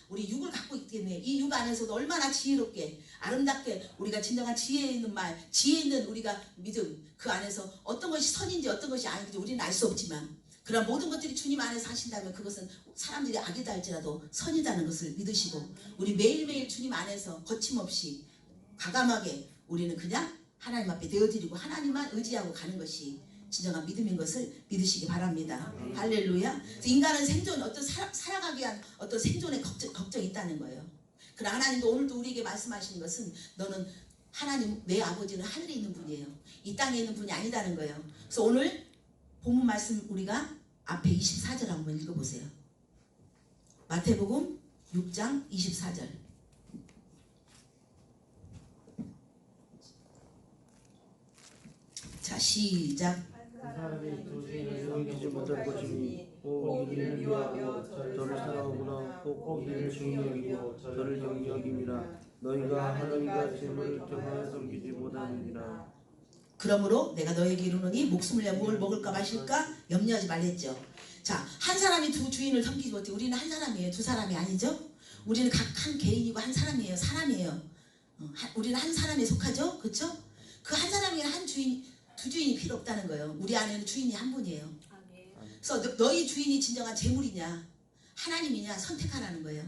우리 육을 갖고 있기 때문에 이 육 안에서도 얼마나 지혜롭게 아름답게 우리가 진정한 지혜 있는 말, 지혜 있는 우리가 믿음, 그 안에서 어떤 것이 선인지 어떤 것이 아닌지 우리는 알 수 없지만 그러나 모든 것들이 주님 안에서 하신다면 그것은 사람들이 악이다 할지라도 선이다는 것을 믿으시고 우리 매일매일 주님 안에서 거침없이 과감하게 우리는 그냥 하나님 앞에 내어드리고 하나님만 의지하고 가는 것이 진정한 믿음인 것을 믿으시기 바랍니다. 할렐루야. 인간은 생존, 어떤 살아가기 위한 어떤 생존의 걱정이 있다는 거예요. 그러나 하나님도 오늘도 우리에게 말씀하시는 것은 너는 하나님, 내 아버지는 하늘에 있는 분이에요. 이 땅에 있는 분이 아니다는 거예요. 그래서 오늘 본문 말씀 우리가 앞에 24절 한번 읽어보세요. 마태복음 6장 24절. 자, 시작. 사람이 도시를 넘기지 못할 것이니 꼭 이를 위하여 저를 사랑하구나. 꼭 이를 중요하고 저를 경외하기니라. 너희가 하나님과 재물을 겸하여 섬기지 못하느니라. 그러므로 내가 너에게 이르노니 목숨을 위하여 뭘 먹을까 마실까 염려하지 말랬죠. 자, 한 사람이 두 주인을 섬기지 못해. 우리는 한 사람이에요. 두 사람이 아니죠. 우리는 각 한 개인이고 한 사람이에요. 사람이에요. 우리는 한 사람에 속하죠. 그렇죠? 그 한 사람이 한 주인, 두 주인이 필요 없다는 거예요. 우리 안에는 주인이 한 분이에요. 그래서 너희 주인이 진정한 재물이냐 하나님이냐 선택하라는 거예요.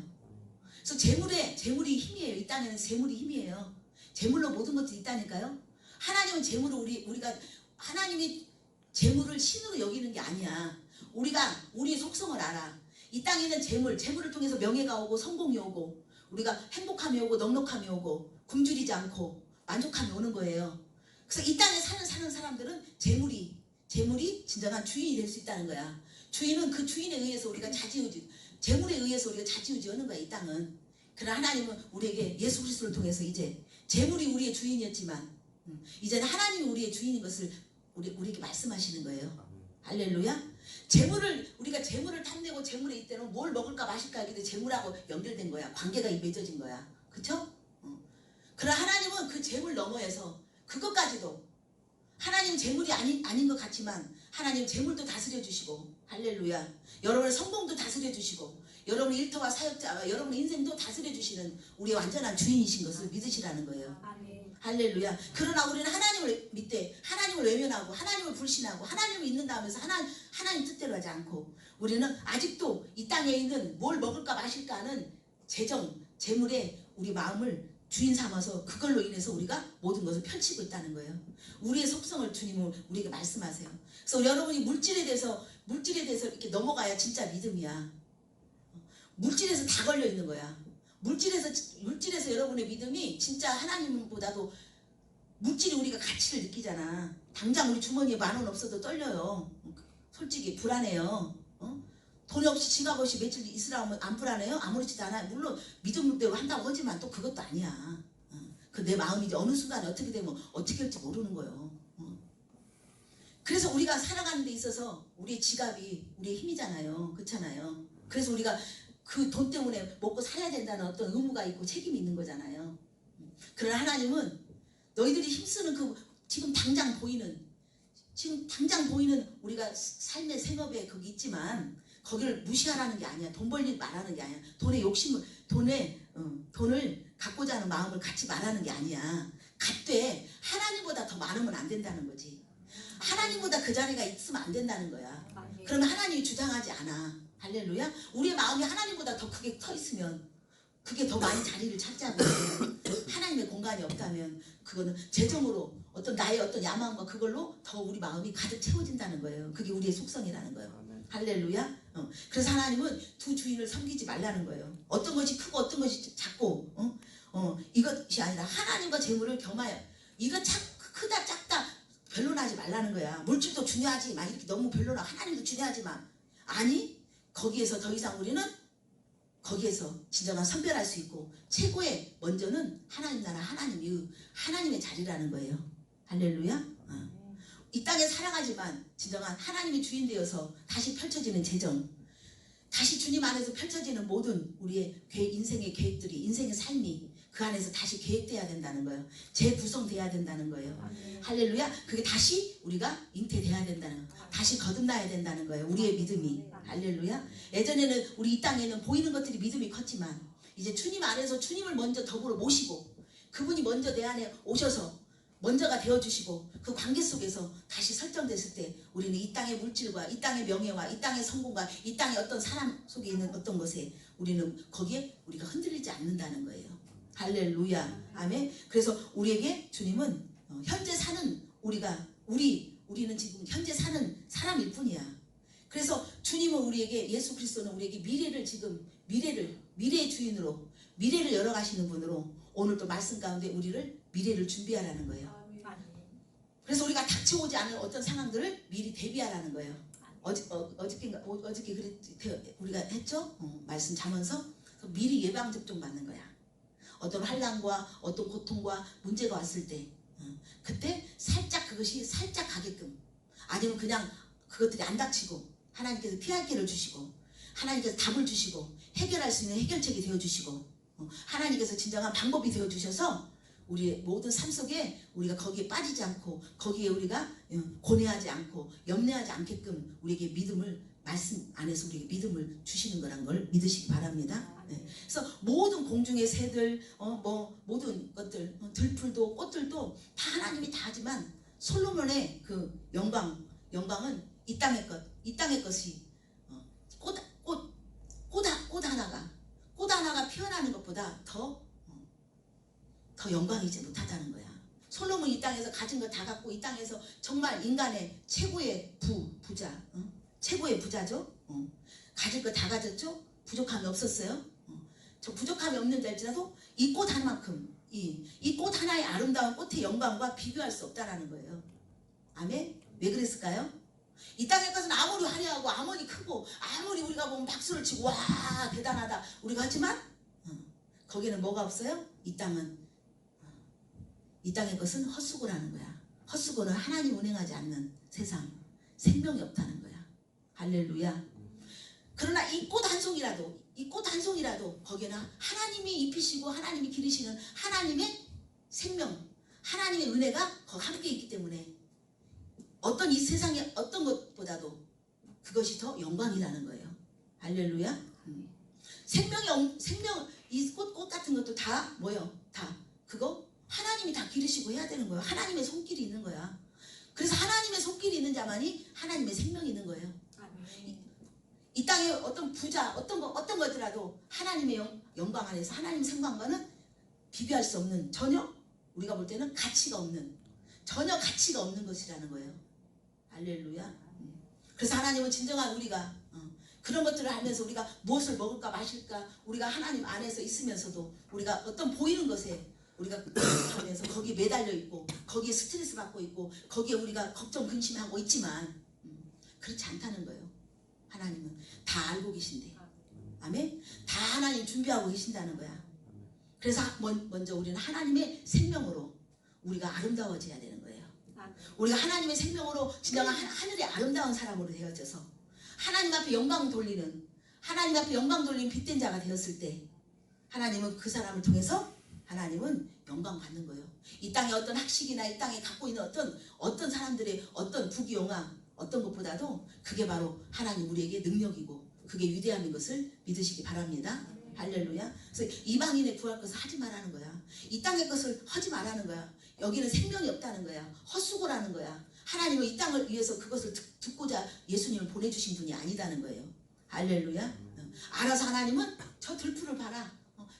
그래서 재물이 힘이에요. 이 땅에는 재물이 힘이에요. 재물로 모든 것들이 있다니까요. 하나님은 재물을 우리가 하나님이 재물을 신으로 여기는 게 아니야. 우리가 우리의 속성을 알아. 이 땅에 있는 재물을 통해서 명예가 오고 성공이 오고 우리가 행복함이 오고 넉넉함이 오고 굶주리지 않고 만족함이 오는 거예요. 그래서 이 땅에 사는 사람들은 재물이 진정한 주인이 될 수 있다는 거야. 주인은 그 주인에 의해서 우리가 재물에 의해서 우리가 자지우지하는 거야. 이 땅은. 그러나 하나님은 우리에게 예수 그리스도를 통해서 이제 재물이 우리의 주인이었지만 이제는 하나님이 우리의 주인인 것을 우리에게 말씀하시는 거예요. 할렐루야. 우리가 재물을 탐내고 재물에 있다면 뭘 먹을까 마실까 하기 때문에 재물하고 연결된 거야. 관계가 맺어진 거야. 그쵸? 그러나 하나님은 그 재물 너머에서 그것까지도 하나님 재물이 아닌 것 같지만 하나님 재물도 다스려 주시고 할렐루야. 여러분의 성공도 다스려 주시고 여러분의 일터와 사역자 여러분의 인생도 다스려 주시는 우리의 완전한 주인이신 것을 믿으시라는 거예요. 아멘. 할렐루야. 그러나 우리는 하나님을 믿되 하나님을 외면하고 하나님을 불신하고 하나님을 믿는다 하면서 하나님 뜻대로 하지 않고 우리는 아직도 이 땅에 있는 뭘 먹을까 마실까 하는 재물에 우리 마음을 주인 삼아서 그걸로 인해서 우리가 모든 것을 펼치고 있다는 거예요. 우리의 속성을 주님은 우리에게 말씀하세요. 그래서 여러분이 물질에 대해서 이렇게 넘어가야 진짜 믿음이야. 물질에서 다 걸려 있는 거야. 물질에서 여러분의 믿음이 진짜 하나님보다도 물질이 우리가 가치를 느끼잖아. 당장 우리 주머니에 10,000원 없어도 떨려요. 솔직히 불안해요. 돈이 없이 지갑 없이 며칠 있으라면 안 불안해요? 아무렇지도 않아요. 물론 믿음대로 한다고 하지만 또 그것도 아니야. 그 내 마음이 이제 어느 순간에 어떻게 되면 어떻게 할지 모르는 거예요. 그래서 우리가 살아가는 데 있어서 우리의 지갑이 우리의 힘이잖아요. 그렇잖아요. 그래서 우리가 그 돈 때문에 먹고 살아야 된다는 어떤 의무가 있고 책임이 있는 거잖아요. 그러나 하나님은 너희들이 힘쓰는 지금 당장 보이는 우리가 삶의 생업에 거기 있지만 거기를 무시하라는 게 아니야. 돈 벌리 말하는 게 아니야. 돈을 갖고자 하는 마음을 갖지 말라는 게 아니야. 갖되 하나님보다 더 많으면 안 된다는 거지. 하나님보다 그 자리가 있으면 안 된다는 거야. 그러면 하나님이 주장하지 않아. 할렐루야. 우리의 마음이 하나님보다 더 크게 터 있으면 그게 더 많이 자리를 차지하고 하나님의 공간이 없다면 그거는 재정으로 나의 어떤 야망과 그걸로 더 우리 마음이 가득 채워진다는 거예요. 그게 우리의 속성이라는 거예요. 할렐루야. 그래서 하나님은 두 주인을 섬기지 말라는 거예요. 어떤 것이 크고 어떤 것이 작고 이것이 아니라 하나님과 재물을 겸하여 이거 크다 작다 별로나지 말라는 거야. 물질도 중요하지 막 이렇게 너무 별로나 하나님도 중요하지만 아니 거기에서 더 이상 우리는 거기에서 진정한 선별할 수 있고 최고의 먼저는 하나님 나라 하나님의 자리라는 거예요. 할렐루야. 이 땅에 살아가지만 진정한 하나님이 주인 되어서 다시 펼쳐지는 재정, 다시 주님 안에서 펼쳐지는 모든 우리의 인생의 계획들이 인생의 삶이 그 안에서 다시 계획돼야 된다는 거예요. 재구성돼야 된다는 거예요. 할렐루야. 그게 다시 우리가 잉태돼야 된다는 거예요. 다시 거듭나야 된다는 거예요. 우리의 믿음이. 할렐루야. 예전에는 우리 이 땅에는 보이는 것들이 믿음이 컸지만 이제 주님 안에서 주님을 먼저 더불어 모시고 그분이 먼저 내 안에 오셔서 먼저가 되어주시고 그 관계 속에서 다시 설정됐을 때 우리는 이 땅의 물질과 이 땅의 명예와 이 땅의 성공과 이 땅의 어떤 사람 속에 있는 어떤 것에 우리는 거기에 우리가 흔들리지 않는다는 거예요. 할렐루야. 아멘. 그래서 우리에게 주님은 현재 사는 우리는 지금 현재 사는 사람일 뿐이야. 그래서 주님은 우리에게 예수 그리스도는 우리에게 미래의 주인으로 미래를 열어가시는 분으로 오늘 또 말씀 가운데 우리를 미래를 준비하라는 거예요. 그래서 우리가 닥쳐오지 않은 어떤 상황들을 미리 대비하라는 거예요. 어저께 우리가 했죠? 말씀 자면서 미리 예방 접종 받는 거야. 어떤 환난과 어떤 고통과 문제가 왔을 때 그때 그것이 살짝 가게끔 아니면 그냥 그것들이 안 닥치고 하나님께서 피할 길을 주시고 하나님께서 답을 주시고 해결할 수 있는 해결책이 되어주시고 하나님께서 진정한 방법이 되어주셔서 우리의 모든 삶 속에 우리가 거기에 빠지지 않고 거기에 우리가 고뇌하지 않고 염려하지 않게끔 우리에게 믿음을 말씀 안에서 우리에게 믿음을 주시는 거란 걸 믿으시기 바랍니다. 네. 그래서 모든 공중의 새들 모든 것들 들풀도 꽃들도 다 하나님이 다 하지만 솔로몬의 그 영광은 이 땅의 것이 꽃 하나가 피어나는 것보다 더 영광이지 못하다는 거야. 솔로몬 이 땅에서 가진 거 다 갖고 이 땅에서 정말 인간의 최고의 부자, 최고의 부자죠. 가질 거 다 가졌죠. 부족함이 없었어요. 저 부족함이 없는 자일지라도 이 꽃 하나만큼 이 꽃 하나의 아름다운 꽃의 영광과 비교할 수 없다라는 거예요. 아멘. 왜 그랬을까요? 이 땅의 것은 아무리 화려하고 아무리 크고 아무리 우리가 보면 박수를 치고 와 대단하다 우리가 하지만 거기는 뭐가 없어요? 이 땅의 것은 헛수고라는 거야. 헛수고는 하나님 운행하지 않는 세상, 생명이 없다는 거야. 할렐루야. 그러나 이 꽃 한 송이라도 거기에는 하나님이 입히시고 하나님이 기르시는 하나님의 생명, 하나님의 은혜가 거기 함께 있기 때문에 어떤 이 세상의 어떤 것보다도 그것이 더 영광이라는 거예요. 할렐루야. 이 꽃 같은 것도 다 뭐예요? 다 그거 하나님이 다 기르시고 해야 되는 거예요. 하나님의 손길이 있는 거야. 그래서 하나님의 손길이 있는 자만이 하나님의 생명이 있는 거예요. 이 땅에 어떤 부자 어떤 것이라도 하나님의 영광 안에서 하나님의 생광과는 비교할 수 없는 전혀 우리가 볼 때는 전혀 가치가 없는 것이라는 거예요. 할렐루야. 그래서 하나님은 진정한 우리가 그런 것들을 하면서 우리가 무엇을 먹을까 마실까 우리가 하나님 안에서 있으면서도 우리가 어떤 보이는 것에 우리가 하면서 거기에 매달려 있고 거기에 스트레스 받고 있고 거기에 우리가 걱정 근심하고 있지만 그렇지 않다는 거예요. 하나님은 다 알고 계신데 아멘. 다 하나님 준비하고 계신다는 거야. 그래서 먼저 우리는 하나님의 생명으로 우리가 아름다워져야 되는 거예요. 우리가 하나님의 생명으로 진정한 하늘의 아름다운 사람으로 되어져서 하나님 앞에 영광 돌리는 빛된 자가 되었을 때 하나님은 그 사람을 통해서 하나님은 영광 받는 거예요. 이 땅의 어떤 학식이나 이 땅에 갖고 있는 어떤 사람들의 어떤 부귀영화 어떤 것보다도 그게 바로 하나님 우리에게 능력이고 그게 위대한 것을 믿으시기 바랍니다. 할렐루야. 그래서 이방인의 구할 것을 하지 말라는 거야. 이 땅의 것을 하지 말라는 거야. 여기는 생명이 없다는 거야. 헛수고라는 거야. 하나님은 이 땅을 위해서 그것을 듣고자 예수님을 보내주신 분이 아니다는 거예요. 할렐루야. 알아서 하나님은 저 들풀을 봐라.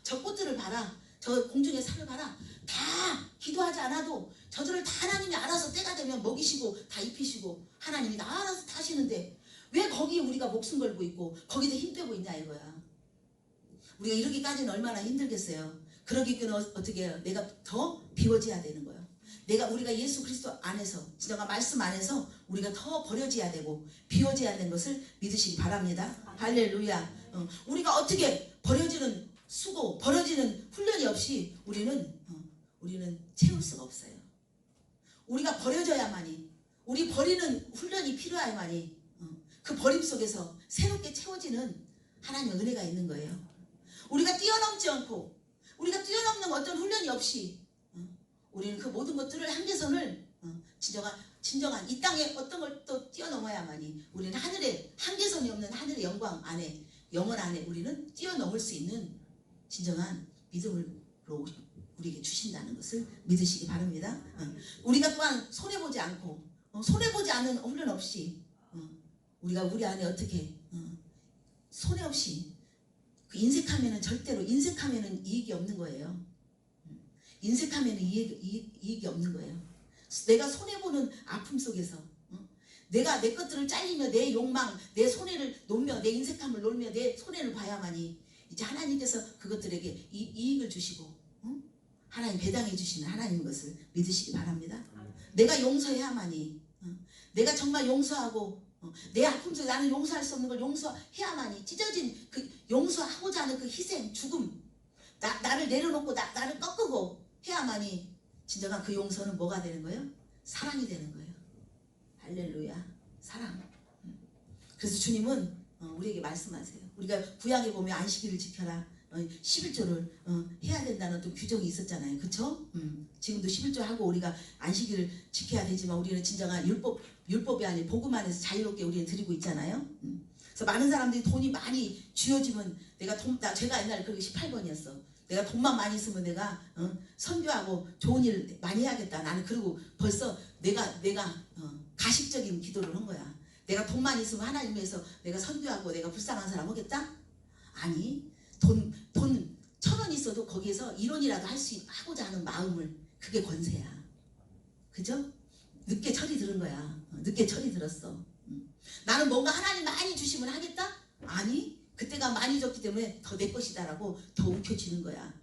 저 꽃들을 봐라. 저 공중의 살을 봐라. 다 기도하지 않아도 저들을 다 하나님이 알아서 때가 되면 먹이시고 다 입히시고 하나님이 다 알아서 다 하시는데 왜 거기에 우리가 목숨 걸고 있고 거기서 힘 빼고 있냐 이거야. 우리가 이러기까지는 얼마나 힘들겠어요. 그러기는 어떻게 해요? 내가 더 비워져야 되는 거예요. 우리가 예수 그리스도 안에서 진정한 말씀 안에서 우리가 더 버려져야 되고 비워져야 되는 것을 믿으시기 바랍니다. 할렐루야. 우리가 어떻게 버려지는 수고 버려지는 훈련이 없이 우리는 채울 수가 없어요. 우리가 버려져야만이 우리 버리는 훈련이 필요해야만이 그 버림 속에서 새롭게 채워지는 하나님의 은혜가 있는 거예요. 우리가 뛰어넘지 않고 우리가 뛰어넘는 어떤 훈련이 없이 우리는 그 모든 것들을 한계선을 진정한 이 땅에 어떤 걸 또 뛰어넘어야만이 우리는 하늘의 한계선이 없는 하늘의 영광 안에 영원 안에 우리는 뛰어넘을 수 있는 진정한 믿음으로 우리에게 주신다는 것을 믿으시기 바랍니다. 우리가 또한 손해보지 않고 손해보지 않는 훈련 없이 우리가 우리 안에 어떻게 손해 없이 그 인색하면은 절대로 인색하면은 이익이 없는 거예요. 인색하면은 이익이 없는 거예요. 내가 손해보는 아픔 속에서 내가 내 것들을 잘리며 내 욕망, 내 손해를 놓으며 내 인색함을 놓으며 내 손해를 봐야만이 이제 하나님께서 그것들에게 이익을 주시고 하나님 배당해 주시는 하나님 것을 믿으시기 바랍니다. 내가 용서해야만이 내가 정말 용서하고 내 아픔 속에 나는 용서할 수 없는 걸 용서해야만이 찢어진 그 용서하고자 하는 그 희생, 죽음 나를 내려놓고 나를 꺾고 해야만이 진정한 그 용서는 뭐가 되는 거예요? 사랑이 되는 거예요. 할렐루야. 사랑. 그래서 주님은 우리에게 말씀하세요. 우리가 구약에 보면 안식일을 지켜라 11조를 해야 된다는 또 규정이 있었잖아요. 그쵸? 지금도 11조 하고 우리가 안식일을 지켜야 되지만 우리는 진정한 율법이 아닌 복음 안에서 자유롭게 우리는 드리고 있잖아요. 그래서 많은 사람들이 돈이 많이 쥐어지면 제가 옛날에 그게 18번이었어. 내가 돈만 많이 있으면 내가 선교하고 좋은 일 많이 해야겠다. 나는 그리고 벌써 내가 가식적인 기도를 한 거야. 내가 돈만 있으면 하나님 위해서 내가 선교하고 내가 불쌍한 사람 하겠다? 아니 돈 1,000원 있어도 거기에서 이론이라도 하고자 하는 마음을 그게 권세야. 그죠? 늦게 철이 들은 거야. 늦게 철이 들었어. 나는 뭔가 하나님 많이 주시면 하겠다? 아니 그때가 많이 줬기 때문에 더 내 것이다라고 더 움켜쥐는 거야.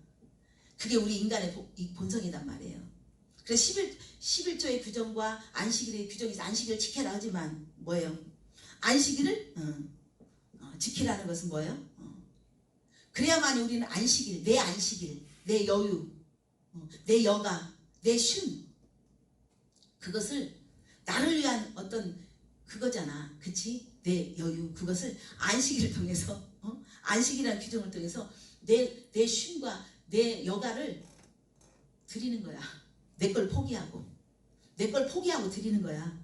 그게 우리 인간의 본성이단 말이에요. 그래서 11조의 규정과 안식일의 규정이 있어. 안식일을 지켜라 하지만 뭐예요? 안식일을 지키라는 것은 뭐예요? 그래야만 우리는 안식일, 내 여유, 내 여가, 내 쉼 그것을 나를 위한 어떤 그거잖아. 그치? 내 여유 그것을 안식일을 통해서 안식이라는 규정을 통해서 내 쉼과 내 여가를 드리는 거야. 내 걸 포기하고 드리는 거야.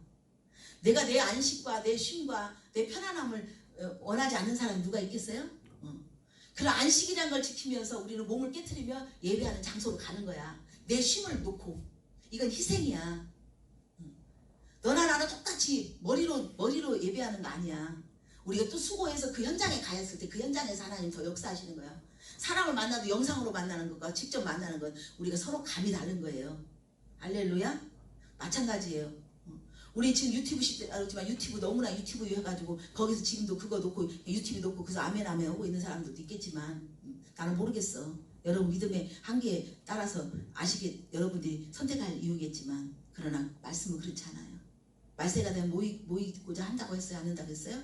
내가 내 안식과 내 쉼과 내 편안함을 원하지 않는 사람이 누가 있겠어요? 그런 안식이라는 걸 지키면서 우리는 몸을 깨트리며 예배하는 장소로 가는 거야. 내 쉼을 놓고 이건 희생이야. 너나 나나 똑같이 머리로 예배하는 거 아니야. 우리가 또 수고해서 그 현장에 가였을 때 그 현장에서 하나님 더 역사하시는 거야. 사람을 만나도 영상으로 만나는 것과 직접 만나는 건 우리가 서로 감이 다른 거예요. 할렐루야. 마찬가지예요. 우리 지금 유튜브 시대지만 유튜브 너무나 유튜브 해가지고 거기서 지금도 그거 놓고 유튜브 놓고 그래서 아멘 하고 있는 사람들도 있겠지만 나는 모르겠어. 여러분 믿음의 한계에 따라서 여러분들이 선택할 이유겠지만 그러나 말씀은 그렇지 않아요. 말세가 되면 모이고자 한다고 했어요? 안 한다고 했어요?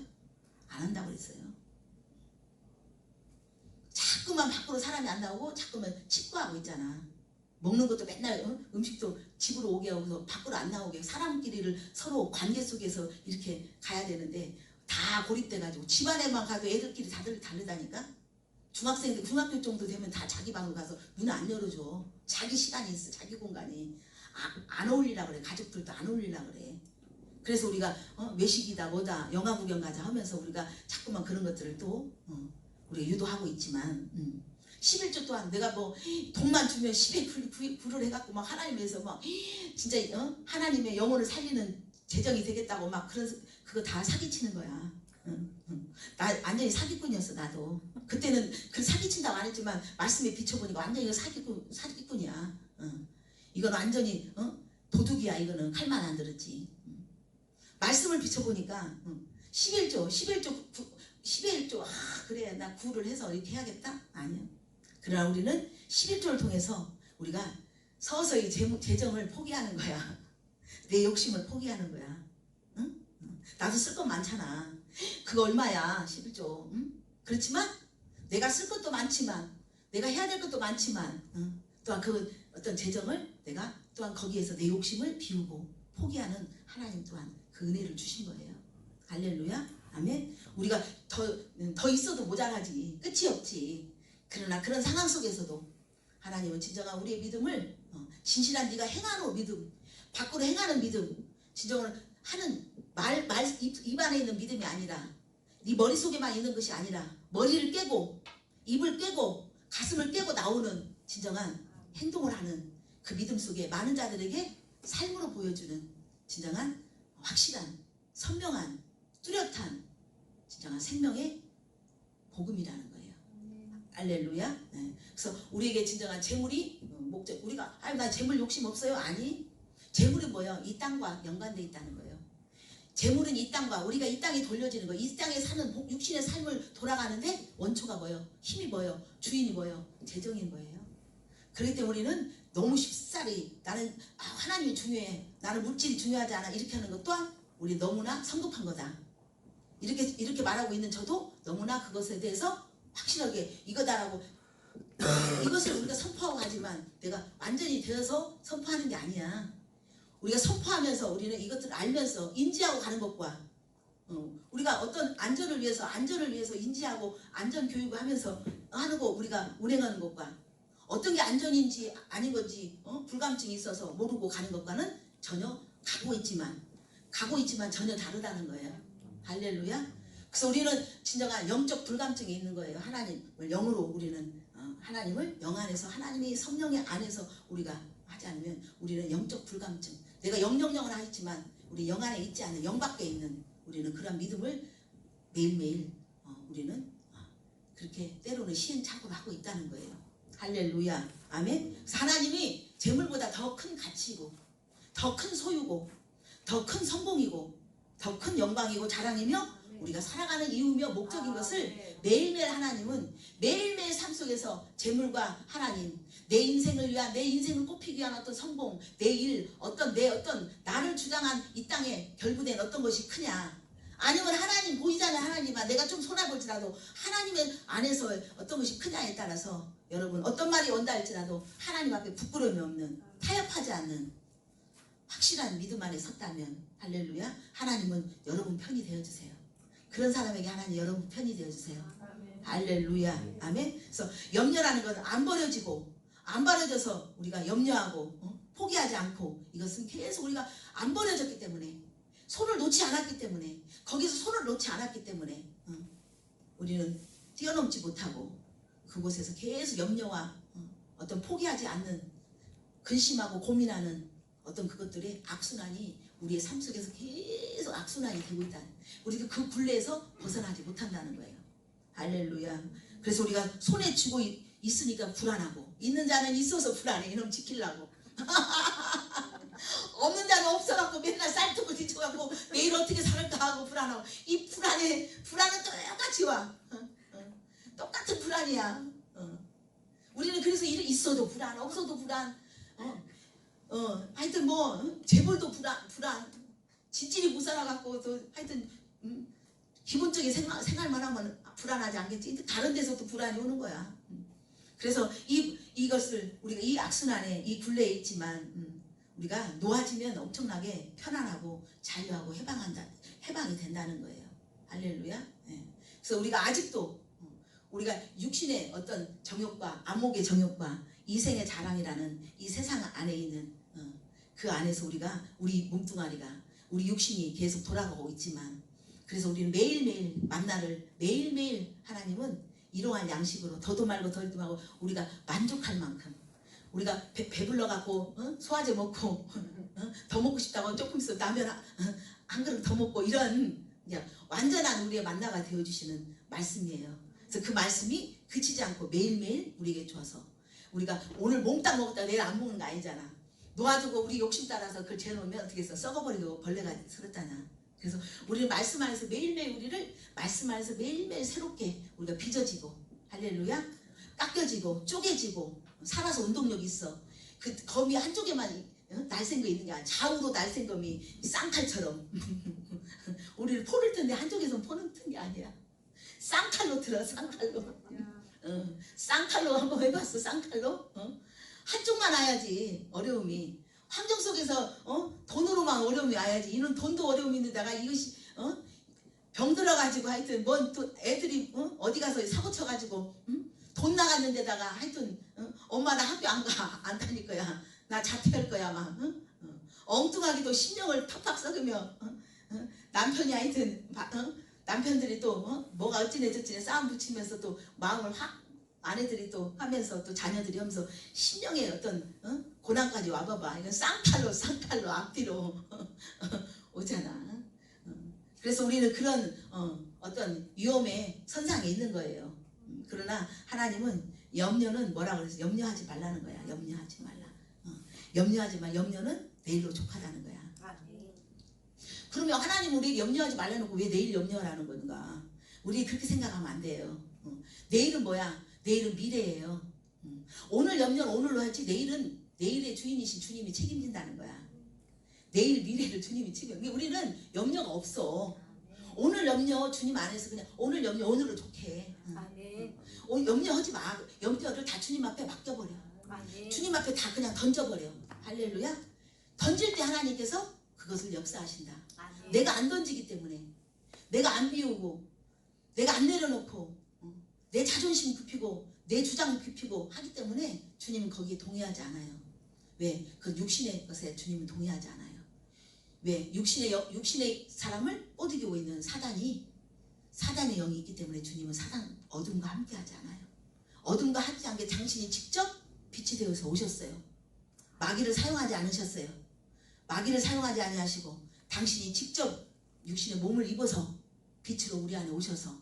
안 한다고 했어요. 자꾸만 밖으로 사람이 안 나오고 자꾸만 침구하고 있잖아. 먹는 것도 맨날 음식도 집으로 오게 하고 밖으로 안 나오게 사람끼리를 서로 관계 속에서 이렇게 가야 되는데 다 고립돼가지고 집안에만 가도 애들끼리 다들 다르다니까. 중학생들 중학교 정도 되면 다 자기 방으로 가서 문을 안 열어줘. 자기 시간이 있어. 자기 공간이 안 어울리라 그래. 가족들도 안 어울리라 그래. 그래서 우리가 외식이다 뭐다 영화 구경 가자 하면서 우리가 자꾸만 그런 것들을 또 우리가 유도하고 있지만 11조 또한 내가 뭐 돈만 주면 10에 불을 해갖고 막 하나님 위해서 막 진짜 하나님의 영혼을 살리는 재정이 되겠다고 막 그거 다 사기치는 거야. 나 완전히 사기꾼이었어. 나도 그때는 그 사기친다고 안 했지만 말씀에 비춰보니까 완전히 이거 사기꾼이야. 이건 완전히 도둑이야. 이거는 칼만 안 들었지. 말씀을 비춰보니까 11조 그래 나 구를 해서 이렇게 해야겠다? 아니요. 그러나 우리는 11조를 통해서 우리가 서서히 재정을 포기하는 거야. 내 욕심을 포기하는 거야. 응? 나도 쓸 건 많잖아. 그거 얼마야 11조. 응? 그렇지만 내가 쓸 것도 많지만 내가 해야 될 것도 많지만 또한 그 어떤 재정을 내가 또한 거기에서 내 욕심을 비우고 포기하는 하나님 또한 그 은혜를 주신 거예요. 할렐루야. 아멘. 우리가 더 있어도 모자라지. 끝이 없지. 그러나 그런 상황 속에서도 하나님은 진정한 우리의 믿음을 진실한 네가 행하는 믿음, 밖으로 행하는 믿음, 진정으로 하는 입 안에 있는 믿음이 아니라 네 머릿속에만 있는 것이 아니라 머리를 깨고 입을 깨고 가슴을 깨고 나오는 진정한 행동을 하는 그 믿음 속에 많은 자들에게 삶으로 보여주는 진정한 확실한 선명한 뚜렷한 진정한 생명의 복음이라는 거예요. 할렐루야. 네. 그래서 우리에게 진정한 재물이 목적, 우리가 나 재물 욕심 없어요. 아니, 재물이 뭐예요? 이 땅과 연관되어 있다는 거예요. 재물은 이 땅과 우리가 이 땅에 돌려지는 거예요. 이 땅에 사는 육신의 삶을 돌아가는데 원초가 뭐예요? 힘이 뭐예요? 주인이 뭐예요? 재정인 거예요. 그렇기 때문에 우리는 너무 쉽사리 나는 하나님이 중요해, 나는 물질이 중요하지 않아, 이렇게 하는 것 또한 우리 너무나 성급한 거다. 이렇게 말하고 있는 저도 너무나 그것에 대해서 확실하게 이거다라고 이것을 우리가 선포하고 하지만 내가 완전히 되어서 선포하는 게 아니야. 우리가 선포하면서 우리는 이것들을 알면서 인지하고 가는 것과 우리가 어떤 안전을 위해서 인지하고 안전 교육을 하면서 하는 거 우리가 운행하는 것과 어떤 게 안전인지 아닌 건지 불감증이 있어서 모르고 가는 것과는 전혀 가고 있지만 전혀 다르다는 거예요. 할렐루야. 그래서 우리는 진정한 영적 불감증이 있는 거예요. 하나님을 영으로 우리는 하나님을 영 안에서 하나님이 성령의 안에서 우리가 하지 않으면 우리는 영적 불감증, 내가 영영영을 하지만 우리 영 안에 있지 않은 영 밖에 있는 우리는 그런 믿음을 매일매일 우리는 그렇게 때로는 시행착오를 하고 있다는 거예요. 할렐루야. 아멘. 그래서 하나님이 재물보다 더 큰 가치고 더 큰 소유고 더 큰 성공이고 더 큰 영광이고 자랑이며 우리가 살아가는 이유며 목적인 것을 매일매일 하나님은 매일매일 삶 속에서 재물과 하나님, 내 인생을 위한, 내 인생을 꼽히기 위한 어떤 성공, 내 일, 내 어떤 나를 주장한 이 땅에 결부된 어떤 것이 크냐, 아니면 하나님 보이잖아요. 하나님아, 내가 좀 손해볼지라도 하나님의 안에서 어떤 것이 크냐에 따라서 여러분 어떤 말이 온다 할지라도 하나님 앞에 부끄러움이 없는, 타협하지 않는 확실한 믿음 안에 섰다면 할렐루야, 하나님은 여러분 편이 되어주세요. 그런 사람에게 하나님 여러분 편이 되어주세요. 할렐루야. 아멘. 그래서 염려라는 것은 안 버려져서 우리가 염려하고 포기하지 않고, 이것은 계속 우리가 안 버려졌기 때문에, 손을 놓지 않았기 때문에, 거기서 손을 놓지 않았기 때문에 우리는 뛰어넘지 못하고 그곳에서 계속 염려와 어떤 포기하지 않는, 근심하고 고민하는 어떤 그것들의 악순환이 우리의 삶 속에서 계속 악순환이 되고 있다. 우리가 그 굴레에서 벗어나지 못한다는 거예요. 할렐루야. 그래서 우리가 손에 쥐고 있으니까 불안하고, 있는 자는 있어서 불안해. 이놈 지키려고. 없는 자는 없어갖고 맨날 쌀뜨고 뒤쳐갖고 내일 어떻게 살을까 하고 불안하고, 이 불안은 똑같이 와. 똑같은 불안이야. 우리는 그래서 있어도 불안, 없어도 불안, 하여튼 재벌도 불안, 진실이 못 살아갖고 또 하여튼 기본적인 생활만 하면 불안하지 않겠지. 다른 데서도 불안이 오는 거야. 그래서 이것을 우리가 이 악순환에, 이 굴레에 있지만 우리가 놓아지면 엄청나게 편안하고 자유하고 해방이 된다는 거예요. 할렐루야. 네. 그래서 우리가 아직도 우리가 육신의 어떤 정욕과 안목의 정욕과 이생의 자랑이라는 이 세상 안에 있는 그 안에서 우리 몸뚱아리가, 우리 육신이 계속 돌아가고 있지만, 그래서 우리는 매일매일 만나를 매일매일 하나님은 일용할 양식으로 더도 말고 덜도 말고 우리가 만족할 만큼, 우리가 배불러 갖고 소화제 먹고 더 먹고 싶다고 조금 있어 라면 한 그릇 더 먹고, 이런 완전한 우리의 만나가 되어주시는 말씀이에요. 그래서 그 말씀이 그치지 않고 매일매일 우리에게 줘서, 우리가 오늘 몽땅 먹었다가 내일 안 먹는 거 아니잖아. 놓아두고 우리 욕심 따라서 그걸 재놓으면 어떻게 해서 썩어버리고 벌레가 들었잖아. 그래서 우리는 말씀 안에서 매일매일 말씀 안에서 매일매일 새롭게 우리가 빚어지고, 할렐루야, 깎여지고 쪼개지고 살아서 운동력이 있어. 그 검이 한쪽에만 날쌘 거 있는 게 아니야. 좌우로 날쌘 검이 쌍칼처럼 우리를 포를 뜬데 한쪽에서는 포는 뜬 게 아니야. 쌍칼로 들어, 쌍칼로. 쌍칼로 한번 해봤어. 쌍칼로. 한쪽만 와야지 어려움이. 환경 속에서 돈으로만 어려움이 와야지. 이는 돈도 어려움이 있는데다가 이것이 병들어가지고 하여튼 또 애들이 어디 가서 사고 쳐가지고 돈 나갔는 데다가 하여튼 엄마 나 학교 안 가. 안 다닐 거야. 나 자퇴할 거야 막. 응? 엉뚱하게도 신경을 팍팍 썩으며 남편이 하여튼 남편들이 또 뭐가 어찌네 저찌네 싸움 붙이면서 또 마음을 확 아내들이 또 하면서 또 자녀들이 하면서 신령의 어떤 고난까지 와봐봐. 이건 쌍팔로 앞뒤로 오잖아. 그래서 우리는 그런 어떤 위험의 선상에 있는 거예요. 그러나 하나님은 염려는 뭐라 그래서 염려하지 말라는 거야. 염려하지 말라. 염려하지 마. 염려는 내일로 족하다는 거야. 그러면 하나님 우리 염려하지 말라는 거 왜 내일 염려하라는 건가? 우리 그렇게 생각하면 안 돼요. 내일은 뭐야? 내일은 미래예요. 오늘 염려는 오늘로 하지 내일은 내일의 주인이신 주님이 책임진다는 거야. 내일 미래를 주님이 책임져. 우리는 염려가 없어. 오늘 염려 주님 안에서 그냥 오늘 염려 오늘로 좋게. 염려하지 마. 염려를 다 주님 앞에 맡겨버려. 주님 앞에 다 그냥 던져버려. 할렐루야. 던질 때 하나님께서 그것을 역사하신다. 내가 안 던지기 때문에, 내가 안 비우고, 내가 안 내려놓고, 내 자존심 굽히고 내 주장 굽히고 하기 때문에 주님은 거기에 동의하지 않아요. 왜? 그 육신의 것에 주님은 동의하지 않아요. 왜? 육신의 사람을 꼬드기고 있는 사단의 영이 있기 때문에 주님은 어둠과 함께하지 않아요. 어둠과 함께한 게 당신이 직접 빛이 되어서 오셨어요. 마귀를 사용하지 않으셨어요. 마귀를 사용하지 아니하시고 당신이 직접 육신의 몸을 입어서 빛으로 우리 안에 오셔서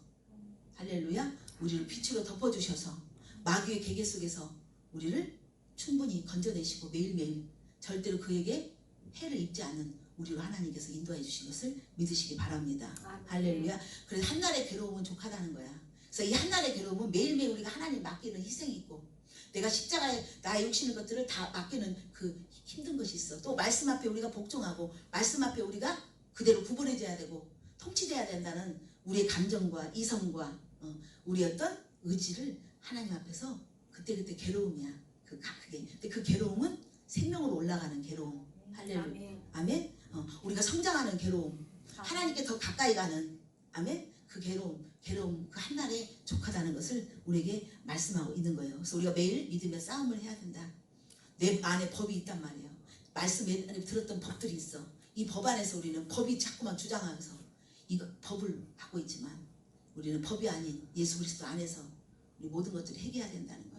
할렐루야. 우리를 빛으로 덮어주셔서 마귀의 계계 속에서 우리를 충분히 건져내시고 매일매일 절대로 그에게 해를 입지 않는 우리로 하나님께서 인도해 주신 것을 믿으시기 바랍니다. 할렐루야. 그래서 한날의 괴로움은 족하다는 거야. 그래서 이 한날의 괴로움은 매일매일 우리가 하나님 맡기는 희생이 있고 내가 십자가에 나의 욕심의 것들을 다 맡기는 그 힘든 것이 있어. 또 말씀 앞에 우리가 복종하고 말씀 앞에 우리가 그대로 구분해져야 되고 통치돼야 된다는 우리의 감정과 이성과 우리 어떤 의지를 하나님 앞에서 그때 괴로움이야. 근데 그 괴로움은 생명으로 올라가는 괴로움. 할렐루야. 아멘. 우리가 성장하는 괴로움. 하나님께 더 가까이 가는 아멘. 그 괴로움 그 한날에 족하다는 것을 우리에게 말씀하고 있는 거예요. 그래서 우리가 매일 믿음의 싸움을 해야 된다. 내 안에 법이 있단 말이에요. 말씀에 들었던 법들이 있어. 이 법 안에서 우리는 법이 자꾸만 주장하면서 이 법을 받고 있지만 우리는 법이 아닌 예수 그리스도 안에서 우리 모든 것들을 해결해야 된다는 거야.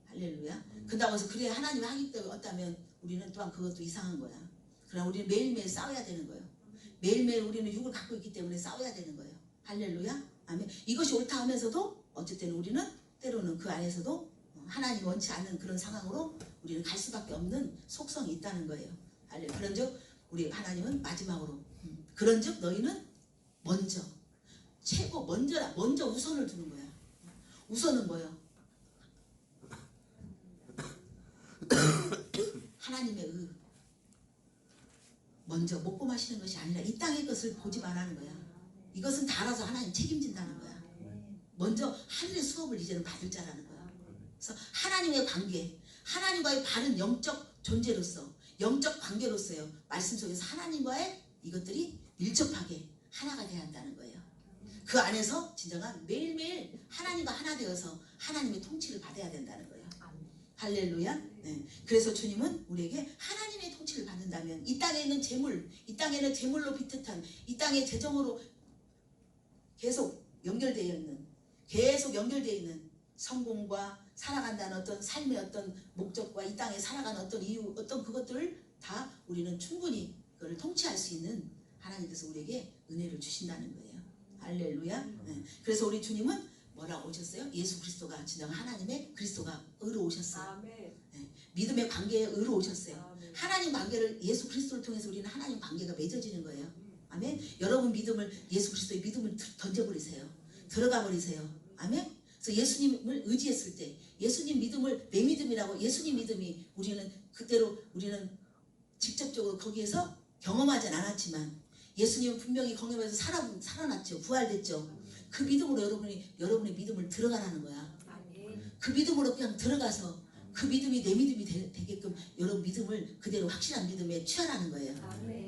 할렐루야. 그런다고 해서 그래 하나님이 하겠다면 우리는 또한 그것도 이상한 거야. 그러나 우리는 매일매일 싸워야 되는 거예요. 매일매일 우리는 육을 갖고 있기 때문에 싸워야 되는 거예요. 할렐루야. 아멘. 이것이 옳다 하면서도 어쨌든 우리는 때로는 그 안에서도 하나님 원치 않는 그런 상황으로 우리는 갈 수밖에 없는 속성이 있다는 거예요. 할렐루야. 그런즉 우리 하나님은 마지막으로 그런즉 너희는 먼저 먼저 우선을 두는 거야. 우선은 뭐예요? 하나님의 의. 먼저 먹고 마시는 것이 아니라 이 땅의 것을 보지 말라는 거야. 이것은 다 알아서 하나님 책임진다는 거야. 먼저 하늘의 수업을 이제는 받을 자라는 거야. 그래서 하나님의 관계, 하나님과의 바른 영적 존재로서, 영적 관계로서요. 말씀 속에서 하나님과의 이것들이 밀접하게 하나가 돼야 한다는 거예요. 그 안에서 진정한 매일매일 하나님과 하나 되어서 하나님의 통치를 받아야 된다는 거예요. 할렐루야. 네. 그래서 주님은 우리에게 하나님의 통치를 받는다면 이 땅에 있는 재물, 이 땅에는 재물로 비뜻한 이 땅의 재정으로 계속 연결되어 있는 성공과 살아간다는 어떤 삶의 어떤 목적과 이 땅에 살아가는 어떤 이유, 어떤 그것들을 다 우리는 충분히 그걸 통치할 수 있는 하나님께서 우리에게 은혜를 주신다는 거예요. 할렐루야. 네. 그래서 우리 주님은 뭐라고 오셨어요? 예수 그리스도가 진정 하나님의 그리스도가 의로 오셨어요. 네. 믿음의 관계에 의로 오셨어요. 하나님 관계를 예수 그리스도를 통해서 우리는 하나님 관계가 맺어지는 거예요. 아멘. 여러분 믿음을 예수 그리스도의 믿음을 던져버리세요. 들어가 버리세요. 아멘. 그래서 예수님을 의지했을 때 예수님 믿음을 내 믿음이라고 예수님 믿음이 우리는 그대로 우리는 직접적으로 거기에서 경험하진 않았지만 예수님은 분명히 경험해서 살아났죠. 부활됐죠. 그 믿음으로 여러분의 믿음을 들어가라는 거야. 그 믿음으로 그냥 들어가서 그 믿음이 내 믿음이 되게끔 여러분 믿음을 그대로 확실한 믿음에 취하라는 거예요.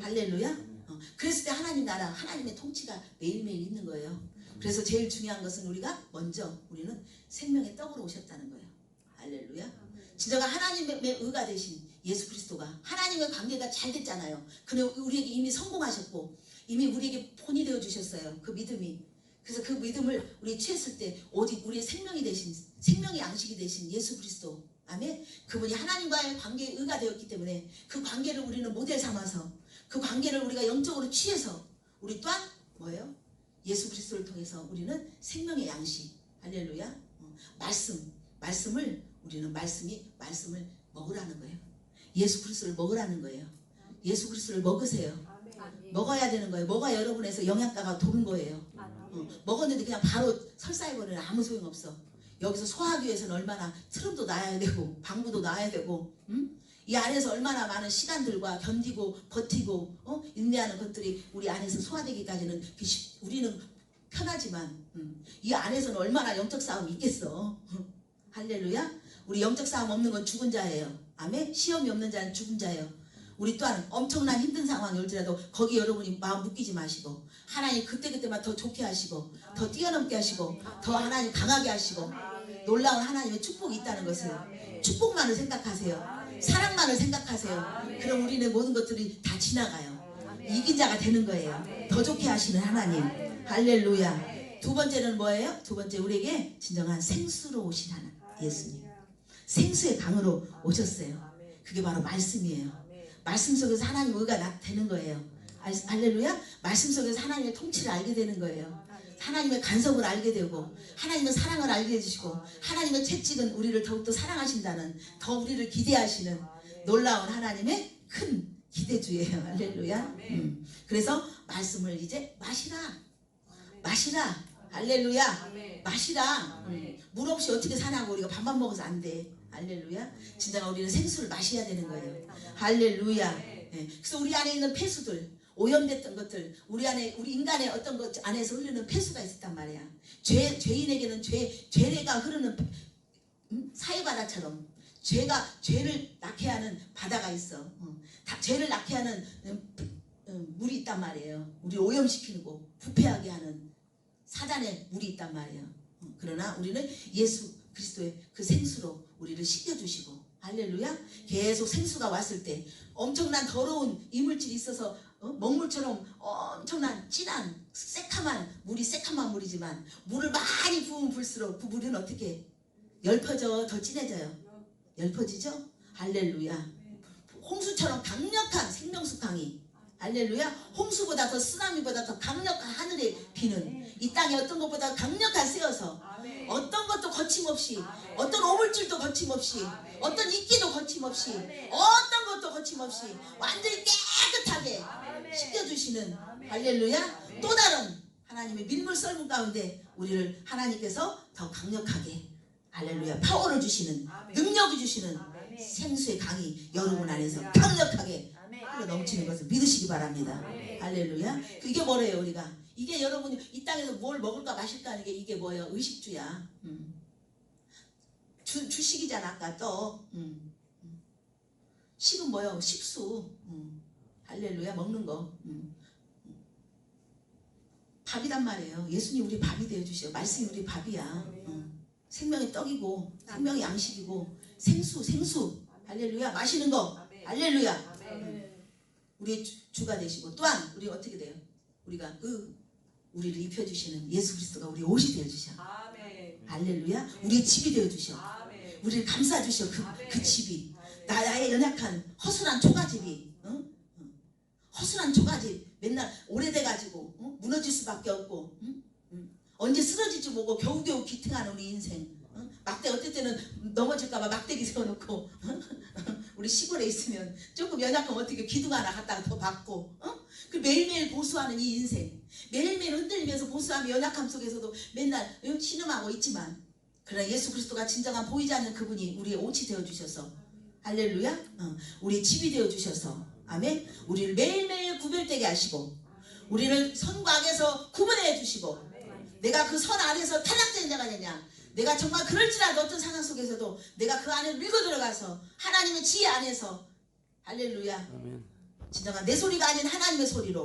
할렐루야. 그랬을 때 하나님 나라 하나님의 통치가 매일매일 있는 거예요. 그래서 제일 중요한 것은 우리가 먼저 우리는 생명의 떡으로 오셨다는 거예요. 할렐루야. 진정한 하나님의 의가 되신 예수 그리스도가 하나님의 관계가 잘 됐잖아요. 그는 우리에게 이미 성공하셨고 이미 우리에게 본이 되어 주셨어요. 그 믿음이. 그래서 그 믿음을 우리 취했을 때 오직 우리의 생명이 되신 생명의 양식이 되신 예수 그리스도. 아멘. 그분이 하나님과의 관계의 의가 되었기 때문에 그 관계를 우리는 모델 삼아서 그 관계를 우리가 영적으로 취해서 우리 또한 뭐예요? 예수 그리스도를 통해서 우리는 생명의 양식. 할렐루야. 말씀을 우리는 말씀을 먹으라는 거예요. 예수 그리스도를 먹으라는 거예요. 예수 그리스도를 먹으세요. 먹어야 되는 거예요. 먹어야 여러분에서 영양가가 도는 거예요. 먹었는데 그냥 바로 설사해버리면 아무 소용없어. 여기서 소화하기 위해서는 얼마나 트름도 놔야 되고 방부도 놔야 되고 이 안에서 얼마나 많은 시간들과 견디고 버티고 인내하는 것들이 우리 안에서 소화되기까지는 우리는 편하지만 이 안에서는 얼마나 영적 싸움이 있겠어. 할렐루야. 우리 영적 싸움 없는 건 죽은 자예요. 아멘. 시험이 없는 자는 죽은 자예요. 우리 또한 엄청난 힘든 상황이 올지라도 거기 여러분이 마음 묶이지 마시고 하나님 그때그때만 더 좋게 하시고 더 뛰어넘게 하시고 더 하나님 강하게 하시고 놀라운 하나님의 축복이 있다는 것을 축복만을 생각하세요. 사랑만을 생각하세요. 그럼 우리는 모든 것들이 다 지나가요. 이긴 자가 되는 거예요. 더 좋게 하시는 하나님. 할렐루야. 두 번째는 뭐예요? 두 번째 우리에게 진정한 생수로 오신 하나님 예수님. 생수의 강으로 오셨어요. 그게 바로 말씀이에요. 말씀 속에서 하나님 의가 되는 거예요. 할렐루야. 말씀 속에서 하나님의 통치를 알게 되는 거예요. 하나님의 간섭을 알게 되고 하나님의 사랑을 알게 해주시고 하나님의 채찍은 우리를 더욱더 사랑하신다는 더 우리를 기대하시는 놀라운 하나님의 큰 기대주예요. 할렐루야. 그래서 말씀을 이제 마시라. 할렐루야. 마시라. 물 없이 어떻게 사냐고 우리가 밥만 먹어서 안 돼. 할렐루야. 진짜 우리는 생수를 마셔야 되는 거예요. 할렐루야. 네. 그래서 우리 안에 있는 폐수들 오염됐던 것들 우리 인간의 어떤 것 안에서 흐르는 폐수가 있었단 말이야. 죄인에게는 죄가 흐르는 사해바다처럼 죄를 낳게 하는 바다가 있어. 죄를 낳게 하는 물이 있단 말이에요. 우리 오염시키고 부패하게 하는 사단의 물이 있단 말이에요. 그러나 우리는 예수 그리스도의 그 생수로 우리를 씻겨주시고 할렐루야. 계속 생수가 왔을 때 엄청난 더러운 이물질이 있어서 먹물처럼 엄청난 진한 새카만 물이지만 물을 많이 부으면 부을수록 그 물은 어떻게 엷어져 더 진해져요. 엷어지죠. 할렐루야. 홍수처럼 강력한 생명수 강이 할렐루야. 홍수보다 더 쓰나미보다 더 강력한 하늘의 비는 이 땅에 어떤 것보다 강력한 쎄어서 어떤 것도 거침없이 어떤 오물질도 거침없이 어떤 이끼도 거침없이 어떤 것도 거침없이 완전히 깨끗하게 씻겨주시는 할렐루야. 또 다른 하나님의 밀물 썰물 가운데 우리를 하나님께서 더 강력하게 할렐루야 파워를 주시는 능력을 주시는 생수의 강이 여러분 안에서 강력하게 흘러 넘치는 것을 믿으시기 바랍니다. 할렐루야. 이게 뭐래요 우리가? 이게 여러분이 이 땅에서 뭘 먹을까 마실까 하는 게 이게 뭐예요? 의식주야. 주식이잖아. 아까 떡. 식은 뭐예요? 식수. 할렐루야. 먹는 거. 밥이란 말이에요. 예수님 우리 밥이 되어주셔. 말씀이 우리 밥이야. 생명의 떡이고 생명의 양식이고 생수. 할렐루야. 마시는 거. 할렐루야. 우리의 주가 되시고 또한 우리 어떻게 돼요? 우리가 우리를 입혀주시는 예수 그리스도가 우리 옷이 되어주셔. 할렐루야. 우리의 집이 되어주셔. 우리를 감싸주셔. 그 집이 나의 연약한 허술한 초가집이 허술한 초가집 맨날 오래돼가지고 무너질 수밖에 없고 언제 쓰러질지 모르고 겨우겨우 기팅하는 우리 인생. 막대 어떨 때는 넘어질까봐 막대기 세워놓고 우리 시골에 있으면 조금 연약하면 어떻게 기둥 하나 갖다가 더 받고 그 매일매일 보수하는 이 인생 매일매일 흔들리면서 보수하며 연약함 속에서도 맨날 신음하고 있지만 그러나 예수 그리스도가 진정한 보이지 않는 그분이 우리의 옷이 되어주셔서 할렐루야. 우리의 집이 되어주셔서 아멘. 우리를 매일매일 구별되게 하시고 우리를 선과 악에서 구분해 주시고 내가 그 선 안에서 탈락된 자가 되냐 내가 정말 그럴지라도 어떤 상황 속에서도 내가 그 안에 밀고 들어가서 하나님의 지혜 안에서 할렐루야. 진정한 내 소리가 아닌 하나님의 소리로